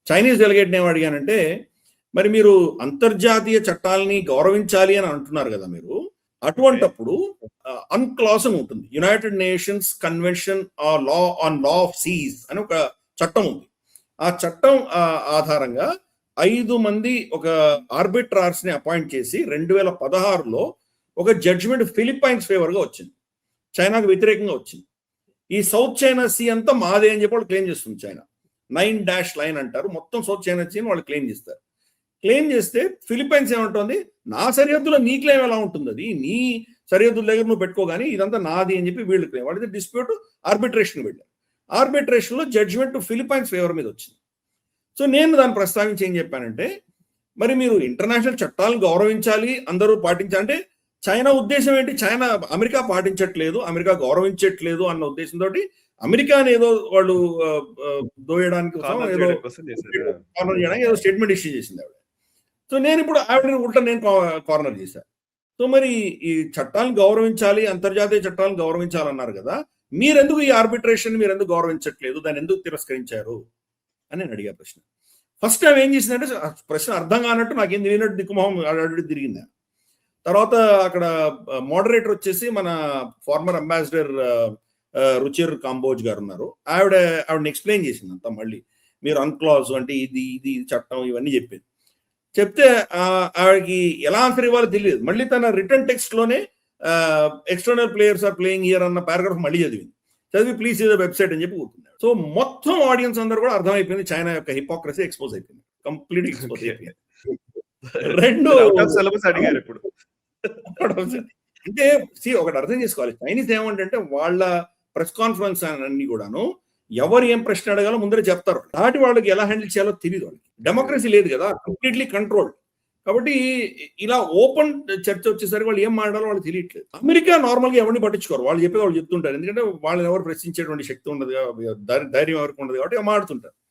Chinese డెలిగేట్ని ఏం అడిగానంటే, మరి మీరు అంతర్జాతీయ చట్టాలని గౌరవించాలి అని అంటున్నారు కదా మీరు. అటువంటప్పుడు అన్క్లాస్ అని ఉంటుంది. United Nations convention law on law of seas అని ఒక చట్టం ఉంది. ఆ చట్టం ఆధారంగా 5 మంది ఒక ఆర్బిట్రార్స్ ని అపాయింట్ చేసి 2016లో ఒక జడ్జిమెంట్ ఫిలిప్పైన్స్ ఫేవర్ గా వచ్చింది. చైనాకు వ్యతిరేకంగా వచ్చింది. ఈ సౌత్ చైనా సీ అంతా మాదే అని చెప్పి వాళ్ళు క్లెయిమ్ చేస్తుంది చైనా. 9 లైన్ అంటారు. మొత్తం సౌత్ చైనా సీని వాళ్ళు క్లెయిమ్ చేస్తారు. క్లెయిమ్ చేస్తే ఫిలిప్పైన్స్ ఏమంటుంది, నా సరిహద్దులో నీ క్లెయిమ్ ఎలా ఉంటుంది, అది నీ సరిహద్దుల దగ్గర నువ్వు పెట్టుకోగాని ఇదంతా నాది అని చెప్పి వీళ్ళు క్లెయిమ్. వాళ్ళది డిస్ప్యూట్ ఆర్బిట్రేషన్ వెళ్ళారు. ఆర్బిట్రేషన్ లో జడ్జిమెంట్ ఫిలిప్పైన్స్ ఫేవర్ మీద వచ్చింది. సో నేను దాన్ని ప్రస్తావించి ఏం చెప్పానంటే, మరి మీరు ఇంటర్నేషనల్ చట్టాలను గౌరవించాలి, అందరూ పాటించాలంటే చైనా ఉద్దేశం ఏంటి? చైనా అమెరికా పాటించట్లేదు, అమెరికా గౌరవించట్లేదు అన్న ఉద్దేశంతో అమెరికాని ఏదో వాళ్ళు దోయడానికి ఏదో స్టేట్మెంట్ ఇష్యూ చేసింది ఆవిడ. సో నేను ఇప్పుడు ఆవిడని ఉల్టా నేను కార్నర్ చేశాను. సో మరి ఈ చట్టాలను గౌరవించాలి, అంతర్జాతీయ చట్టాలను గౌరవించాలన్నారు కదా, మీరెందుకు ఈ ఆర్బిట్రేషన్ మీరు ఎందుకు గౌరవించట్లేదు, దాన్ని ఎందుకు తిరస్కరించారు అని నేను అడిగా ప్రశ్న. ఫస్ట్ టైం ఏం చేసిందంటే ప్రశ్న అర్థం కానట్టు నాకేం తెలియనట్టు దిక్కుమొహం అడిగి తిరిగింది. తర్వాత అక్కడ మోడరేటర్ వచ్చేసి మన ఫార్మర్ అంబాసిడర్ రుచిర్ కాంబోజ్ గారు ఉన్నారు. ఆవిడని ఎక్స్ప్లెయిన్ చేసింది అంతా. మళ్ళీ మీరు అన్క్లాజ్ అంటే ఇది చట్టం ఇవన్నీ చెప్పింది. చెప్తే ఆవిడకి ఎలా ఆన్సర్ ఇవ్వాలో తెలియదు. మళ్ళీ తన రిటర్న్ టెక్స్ట్ లోనే external players are playing here అన్న పారాగ్రాఫ్ మళ్ళీ చదివి ప్లీజ్ ఏదో వెబ్సైట్ అని చెప్పి కూర్చున్నాడు. సో మొత్తం ఆడియన్స్ అందరూ కూడా అర్థమైపోయింది చైనా యొక్క హిపోక్రసీ ఎక్స్పోజ్ అయిపోయింది, కంప్లీట్ ఎక్స్పోజ్ అయిపోయింది. రెండు అడిగారు ఇప్పుడు అంటే ఒకటి అర్థం చేసుకోవాలి, చైనీస్ ఏమంటే వాళ్ళ ప్రెస్ కాన్ఫరెన్స్ అన్ని కూడాను ఎవరు ఏం ప్రశ్న అడగాలో ముందరే చెప్తారు. దాటి వాళ్ళకి ఎలా హ్యాండిల్ చేయాలో తెలియదు. వాళ్ళకి డెమోక్రసీ లేదు కదా, కంప్లీట్లీ కంట్రోల్డ్. కాబట్టి ఇలా ఓపెన్ చర్చ వచ్చేసరికి వాళ్ళు ఏం మాట్లాడాలో వాళ్ళు తెలియట్లేదు. అమెరికా నార్మల్ గా ఎవరిని పట్టించుకోరు, వాళ్ళు చెప్పేది వాళ్ళు చెప్తుంటారు. ఎందుకంటే వాళ్ళని ఎవరు ప్రశ్నించేటువంటి శక్తి ఉండదు, ధైర్యం ఎవరికి ఉండదు కాబట్టి మాట్లాడుతుంటారు.